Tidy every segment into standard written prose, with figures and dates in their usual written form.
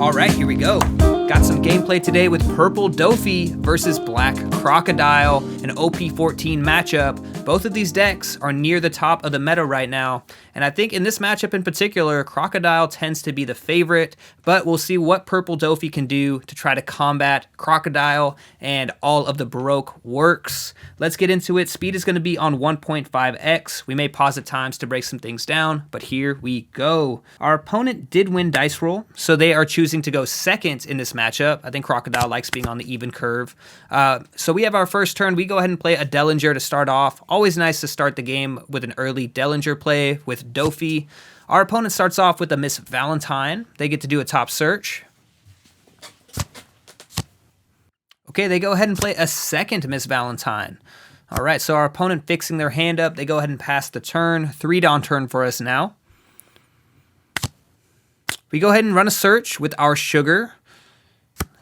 All right, here we go. Got some gameplay today with Purple Doffy versus Black Crocodile, an OP14 matchup. Both of these decks are near the top of the meta right now, and I think in this matchup in particular, Crocodile tends to be the favorite, but we'll see what Purple Doffy can do to try to combat Crocodile and all of the Baroque works. Let's get into it. Speed is going to be on 1.5x. We may pause at times to break some things down, but here we go. Our opponent did win dice roll, so they are choosing to go second in this matchup. I think Crocodile likes being on the even curve. So we have our first turn. We go ahead and play a Dellinger to start off. Always nice to start the game with an early Dellinger play with Doffy. Our opponent starts off with a Miss Valentine. They get to do a top search. Okay, they go ahead and play a second Miss Valentine. All right, so our opponent fixing their hand up. They go ahead and pass the turn. 3-Dawn turn for us now. We go ahead and run a search with our sugar.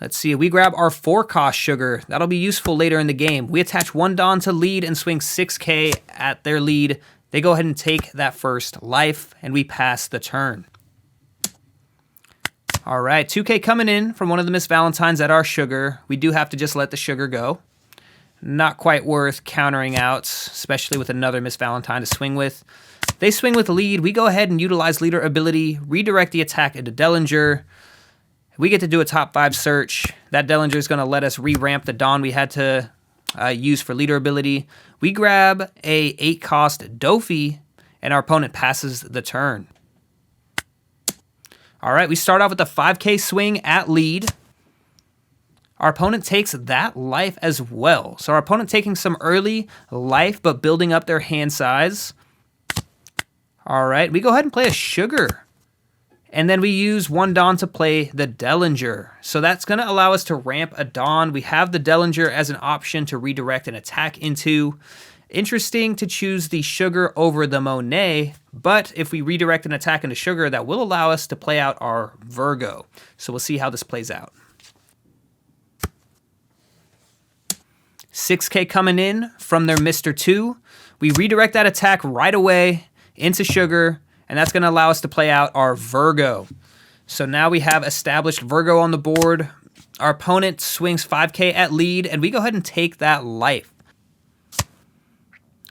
Let's see, we grab our 4-cost sugar. That'll be useful later in the game. We attach 1 Dawn to lead and swing 6k at their lead. They go ahead and take that first life, and we pass the turn. All right, 2k coming in from one of the Miss Valentines at our sugar. We do have to just let the sugar go. Not quite worth countering out, especially with another Miss Valentine to swing with. They swing with lead. We go ahead and utilize leader ability, redirect the attack into Dellinger. We get to do a top 5 search. That Dellinger is going to let us re-ramp the Dawn we had to use for leader ability. We grab a 8-cost Doffy, and our opponent passes the turn. All right, we start off with a 5k swing at lead. Our opponent takes that life as well. So our opponent taking some early life, but building up their hand size. All right, we go ahead and play a sugar. And then we use 1 Dawn to play the Dellinger. So that's going to allow us to ramp a Dawn. We have the Dellinger as an option to redirect an attack into. Interesting to choose the sugar over the Monet, but if we redirect an attack into sugar, that will allow us to play out our Virgo. So we'll see how this plays out. 6k coming in from their Mr. 2. We redirect that attack right away into sugar, and that's going to allow us to play out our Virgo. So now we have established Virgo on the board. Our opponent swings 5k at lead, and we go ahead and take that life.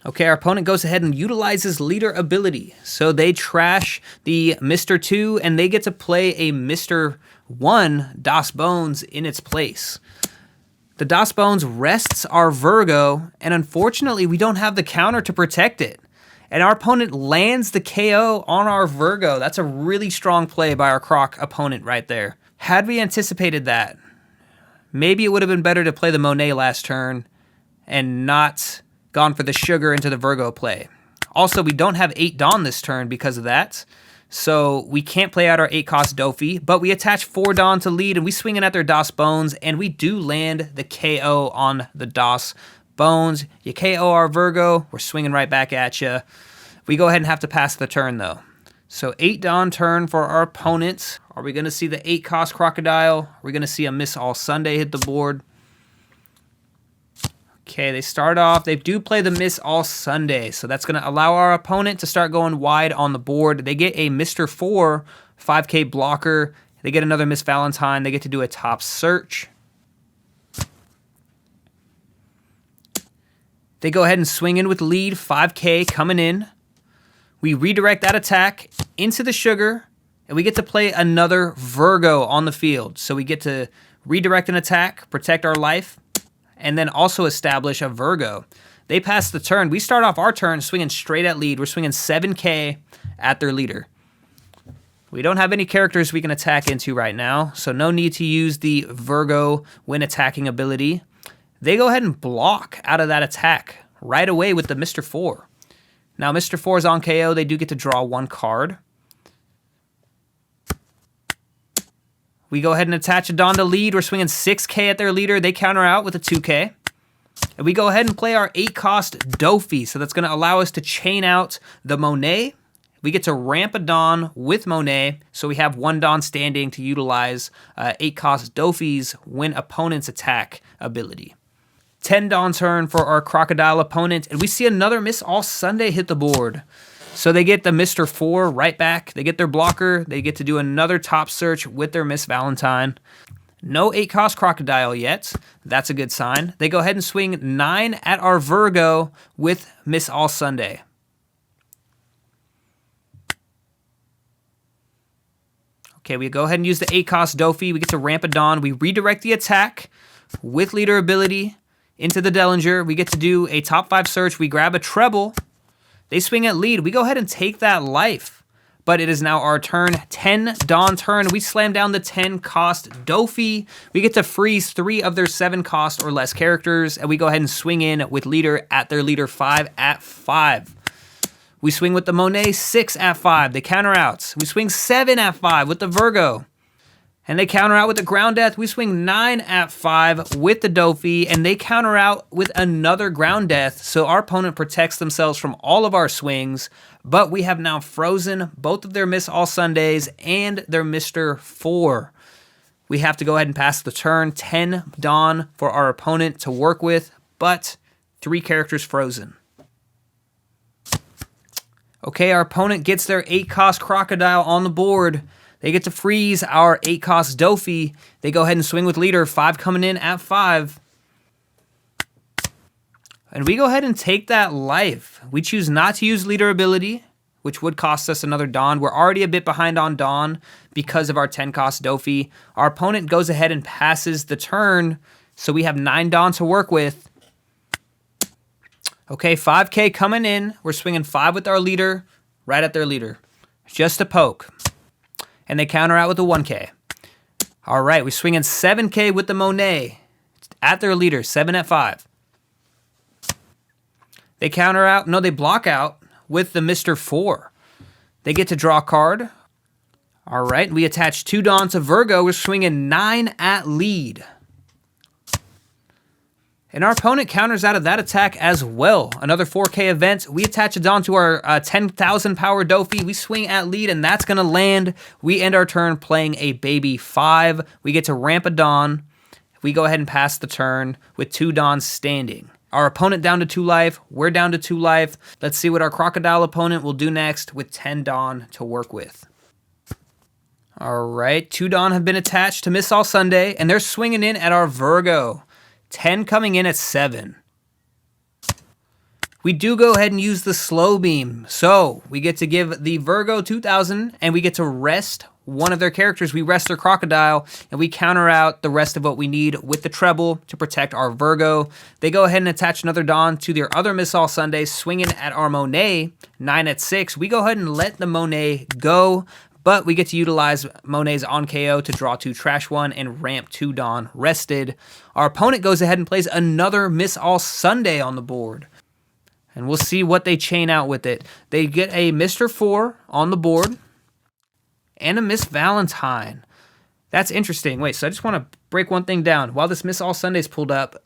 Okay, our opponent goes ahead and utilizes leader ability. So they trash the Mr. 2, and they get to play a Mr. 1 Das Bones in its place. The Das Bones rests our Virgo, and unfortunately, we don't have the counter to protect it. And our opponent lands the KO on our Virgo. That's a really strong play by our Croc opponent right there. Had we anticipated that, maybe it would have been better to play the Monet last turn and not gone for the sugar into the Virgo play. Also, we don't have 8 Dawn this turn because of that. So we can't play out our 8-cost Doffy, but we attach 4 Dawn to lead, and we swing it at their Das Bones, and we do land the KO on the Das Bones. You KO our Virgo, we're swinging right back at you. We go ahead and have to pass the turn, though. So 8 Dawn turn for our opponent. Are we going to see the 8-cost Crocodile? Are we going to see a Miss All Sunday hit the board? Okay, they start off. They do play the Miss All Sunday, so that's going to allow our opponent to start going wide on the board. They get a Mr. 4 5k blocker. They get another Miss Valentine. They get to do a top search. They go ahead and swing in with lead, 5k coming in. We redirect that attack into the sugar, and we get to play another Virgo on the field. So we get to redirect an attack, protect our life, and then also establish a Virgo. They pass the turn. We start off our turn swinging straight at lead. We're swinging 7k at their leader. We don't have any characters we can attack into right now, so no need to use the Virgo when attacking ability. They go ahead and block out of that attack right away with the Mr. 4. Now, Mr. 4 is on KO. They do get to draw 1 card. We go ahead and attach a Dawn to lead. We're swinging 6k at their leader. They counter out with a 2k. And we go ahead and play our 8-cost Doffy. So that's going to allow us to chain out the Monet. We get to ramp a Dawn with Monet. So we have 1 Dawn standing to utilize 8-cost Doffy's when opponents attack ability. 10 Dawn turn for our Crocodile opponent. And we see another Miss All Sunday hit the board. So they get the Mr. 4 right back. They get their blocker. They get to do another top search with their Miss Valentine. No 8-cost Crocodile yet. That's a good sign. They go ahead and swing 9 at our Virgo with Miss All Sunday. Okay, we go ahead and use the 8-cost Doffy. We get to ramp a Dawn. We redirect the attack with leader ability into the Dellinger. We get to do a top 5 search. We grab a treble. They swing at lead. We go ahead and take that life. But it is now our turn. 10 Dawn turn. We slam down the 10-cost Doffy. We get to freeze 3 of their 7-cost or less characters. And we go ahead and swing in with leader at their leader 5 at 5. We swing with the Monet 6 at 5. They counter out. We swing 7 at 5 with the Virgo. And they counter out with the Ground Death. We swing 9 at 5 with the Doffy. And they counter out with another Ground Death. So our opponent protects themselves from all of our swings. But we have now frozen both of their Miss All Sundays and their Mr. 4. We have to go ahead and pass the turn. 10 Dawn for our opponent to work with. But 3 characters frozen. Okay, our opponent gets their 8-cost Crocodile on the board. They get to freeze our 8-cost Doffy. They go ahead and swing with leader. 5 coming in at 5. And we go ahead and take that life. We choose not to use leader ability, which would cost us another Dawn. We're already a bit behind on Dawn because of our 10-cost Doffy. Our opponent goes ahead and passes the turn, so we have 9 Dawn to work with. Okay, 5K coming in. We're swinging 5 with our leader, right at their leader. Just a poke. And they counter out with a 1K. All right, we're swinging 7K with the Monet at their leader, 7 at 5. They counter out, no, they block out with the Mr. 4. They get to draw a card. All right, we attach 2 Dawn to Virgo. We're swinging 9 at lead. And our opponent counters out of that attack as well. Another 4K event. We attach a Dawn to our 10,000 power Doffy. We swing at lead, and that's going to land. We end our turn playing a baby 5. We get to ramp a Dawn. We go ahead and pass the turn with 2 Dawns standing. Our opponent down to 2 life. We're down to 2 life. Let's see what our Crocodile opponent will do next with 10 Dawn to work with. All right, 2 Dawn have been attached to Miss All Sunday, and they're swinging in at our Virgo. 10 coming in at 7. We do go ahead and use the slow beam. So we get to give the Virgo 2,000 and we get to rest one of their characters. We rest their Crocodile and we counter out the rest of what we need with the treble to protect our Virgo. They go ahead and attach another Dawn to their other Miss All Sunday, swinging at our Monet, 9 at 6. We go ahead and let the Monet go. But we get to utilize Monet's on KO to draw 2 Trash 1 and ramp 2 Dawn rested. Our opponent goes ahead and plays another Miss All Sunday on the board. And we'll see what they chain out with it. They get a Mr. 4 on the board and a Miss Valentine. That's interesting. Wait, so I just want to break one thing down. While this Miss All Sunday's pulled up,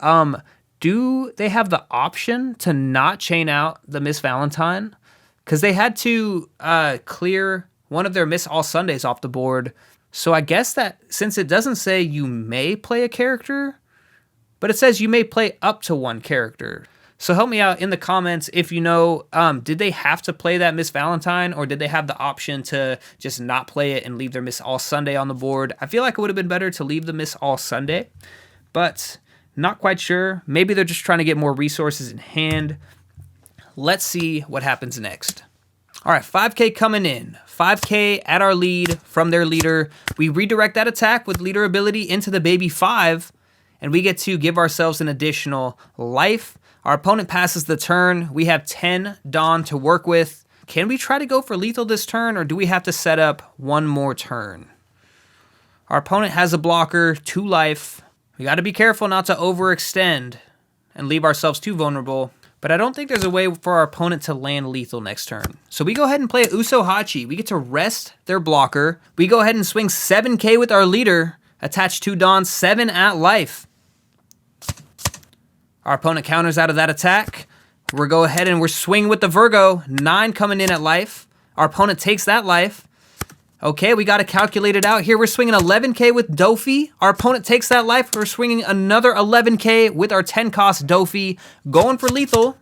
do they have the option to not chain out the Miss Valentine? Because they had to clear one of their Miss All Sundays off the board. So I guess that since it doesn't say you may play a character, but it says you may play up to 1 character. So help me out in the comments if you know, did they have to play that Miss Valentine or did they have the option to just not play it and leave their Miss All Sunday on the board? I feel like it would have been better to leave the Miss All Sunday, but not quite sure. Maybe they're just trying to get more resources in hand. Let's see what happens next. All right, 5K coming in. 5K at our lead from their leader. We redirect that attack with leader ability into the baby 5, and we get to give ourselves an additional life. Our opponent passes the turn. We have 10 Dawn to work with. Can we try to go for lethal this turn, or do we have to set up one more turn? Our opponent has a blocker, 2 life. We got to be careful not to overextend and leave ourselves too vulnerable. But I don't think there's a way for our opponent to land lethal next turn. So we go ahead and play a Uso Hachi. We get to rest their blocker. We go ahead and swing 7K with our leader. Attach 2 Dawns, 7 at life. Our opponent counters out of that attack. We're go ahead and we're swinging with the Virgo. 9 coming in at life. Our opponent takes that life. Okay, we got to calculate it out here. We're swinging 11K with Doffy. Our opponent takes that life. We're swinging another 11K with our 10-cost Doffy. Going for lethal.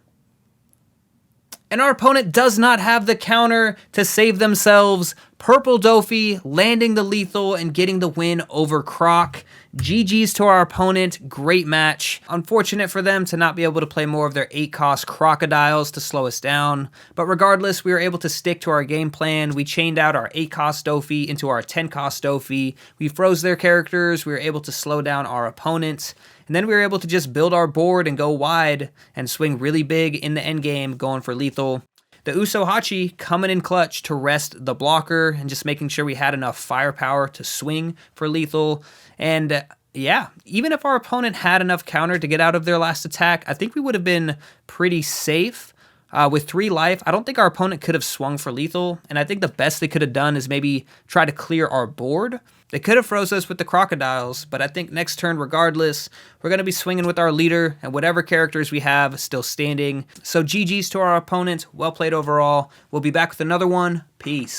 And our opponent does not have the counter to save themselves. Purple Doffy landing the lethal and getting the win over Croc. GG's to our opponent. Great match. Unfortunate for them to not be able to play more of their 8-cost Crocodiles to slow us down. But regardless, we were able to stick to our game plan. We chained out our 8-cost Doffy into our 10-cost Doffy. We froze their characters. We were able to slow down our opponent. And then we were able to just build our board and go wide and swing really big in the endgame, going for lethal. The Uso Hachi coming in clutch to rest the blocker and just making sure we had enough firepower to swing for lethal. And yeah, even if our opponent had enough counter to get out of their last attack, I think we would have been pretty safe. With 3 life, I don't think our opponent could have swung for lethal, and I think the best they could have done is maybe try to clear our board. They could have froze us with the Crocodiles, but I think next turn, regardless, we're going to be swinging with our leader and whatever characters we have still standing. So GG's to our opponent. Well played overall. We'll be back with another one. Peace.